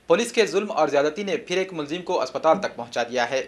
Police के जुल्म और ज्यादती ने फिर एक मुलजिम को अस्पताल तक पहुंचा दिया है।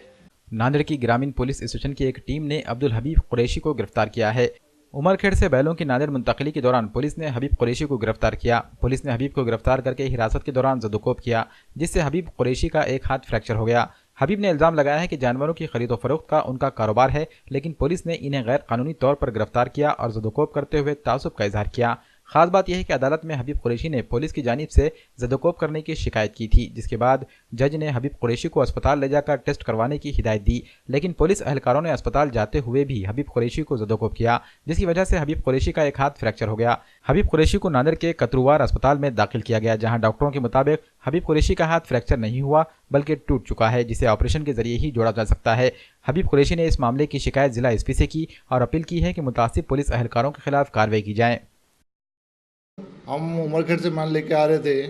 नांदेड़ की ग्रामीण पुलिस स्टेशन की एक टीम ने अब्दुल हबीब कुरैशी को गिरफ्तार किया है। उमरखेड़ से बैलों की नांदेड़ मुंतकिली के दौरान पुलिस ने हबीब कुरैशी को गिरफ्तार किया। पुलिस ने हबीब को गिरफ्तार करके हिरासत के दौरान जदोकोब किया, जिससे हबीब कुरैशी का एक हाथ फ्रैक्चर हो गया। हबीब ने इल्जाम लगाया है कि जानवरों की खरीदो फरोख्त का उनका कारोबार है, लेकिन पुलिस ने इन्हें गैर कानूनी तौर पर गिरफ्तार किया और जदोकोब करते हुए तासुब का इजहार किया। खास बात यह है कि अदालत में हबीब कुरैशी ने पुलिस की जानिब से जदोकोब करने की शिकायत की थी, जिसके बाद जज ने हबीब कुरैशी को अस्पताल ले जाकर टेस्ट करवाने की हिदायत दी, लेकिन पुलिस एहलकारों ने अस्पताल जाते हुए भी हबीब कुरैशी को जदोकोब किया, जिसकी वजह से हबीब कुरैशी का एक हाथ फ्रैक्चर हो गया। हबीब कुरैशी को नांदेड़ के कतरुवार अस्पताल में दाखिल किया गया, जहां डॉक्टरों के मुताबिक हबीब कुरैशी का हाथ फ्रैक्चर नहीं हुआ बल्कि टूट चुका है, जिसे ऑपरेशन के जरिए ही जोड़ा जा सकता है। हबीब कुरैशी ने इस मामले की शिकायत जिला एसपी से की और अपील की है कि मुतासिब पुलिस एहलकारों के खिलाफ कार्रवाई की जाए। हम उमरखेड़ से माल लेके आ रहे थे,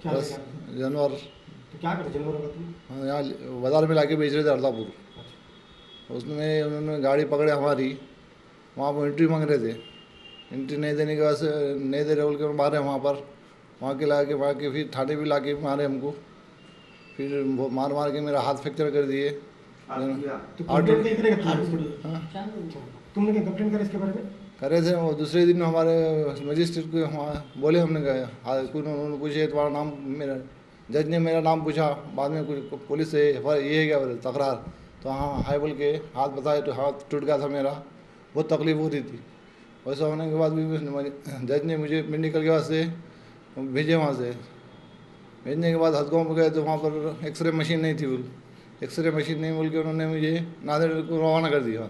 बस जानवर। तो क्या करते जानवरों का तुम? हाँ, यहाँ बाज़ार में लाके बेच रहे थे अर्दापुर। उसमें उन्होंने गाड़ी पकड़े हमारी, वहाँ पर एंट्री मांग रहे थे। एंट्री नहीं देने के बाद से नहीं दे रहे बोल के मारे वहाँ के ला के फिर थाने भी ला के मारे हमको। फिर मार मार के मेरा हाथ फ्रैक्चर कर दिए। तुमने क्या कंप्लेंट करा इसके बारे में? करे थे वो दूसरे दिन हमारे मजिस्ट्रेट को वहाँ बोले, हमने कहा उन्होंने पूछे तुम्हारा नाम, मेरा जज ने मेरा नाम पूछा, बाद में कुछ पुलिस से ये है क्या तकरार, तो हाँ हाय बोल के हाथ बताए तो हाथ टूट गया था मेरा, बहुत तकलीफ हो रही थी। वैसा होने के बाद भी जज ने मुझे मेडिकल के वास्ते भेजे, वहाँ से भेजने के बाद हथगांव में गए तो वहाँ पर एक्सरे मशीन नहीं थी, एक्सरे मशीन नहीं बोल के उन्होंने मुझे नांदेड़ को रवाना कर दिया।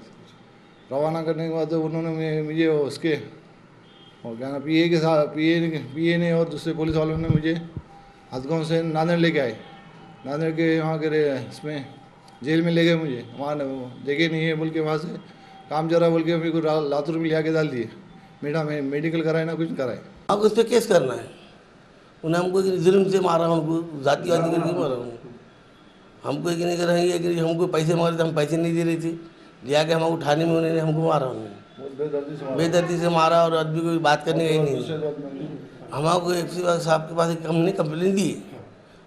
रवाना करने के बाद उन्होंने मुझे उसके और क्या ना पीए के साथ पीए ने और दूसरे पुलिस वालों ने मुझे हथगांव से नांदेड़ लेके आए। नांदेड़ के वहाँ के इसमें जेल में ले गए मुझे, वहाँ जगह नहीं है बोल के वहाँ से काम जरा बोल के मेरे को लातूर में लिया के डाल दिए। मेरा मैं मेडिकल कराए ना कुछ कराए। अब उस पर केस करना है, उन्हें हमको जुल्म से मारा, हमको जातिवादी करके मारा, हमको कि नहीं करेंगे कि हमको पैसे मारे थे, हम पैसे नहीं दे रहे थे, लिया के हम उठाने में उन्होंने हमको मारा, उन्होंने बेदर्दी से मारा और आदमी कोई बात करने गई नहीं। हमको एसपी साहब के पास हमने कंप्लेन दी,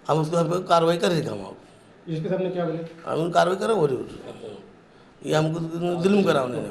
हम उसको हम कार्रवाई करेंगे। हम एसपी साहब ने क्या बोले? हम कार्रवाई करें बोले, ये हमको जुल्म करा उन्होंने।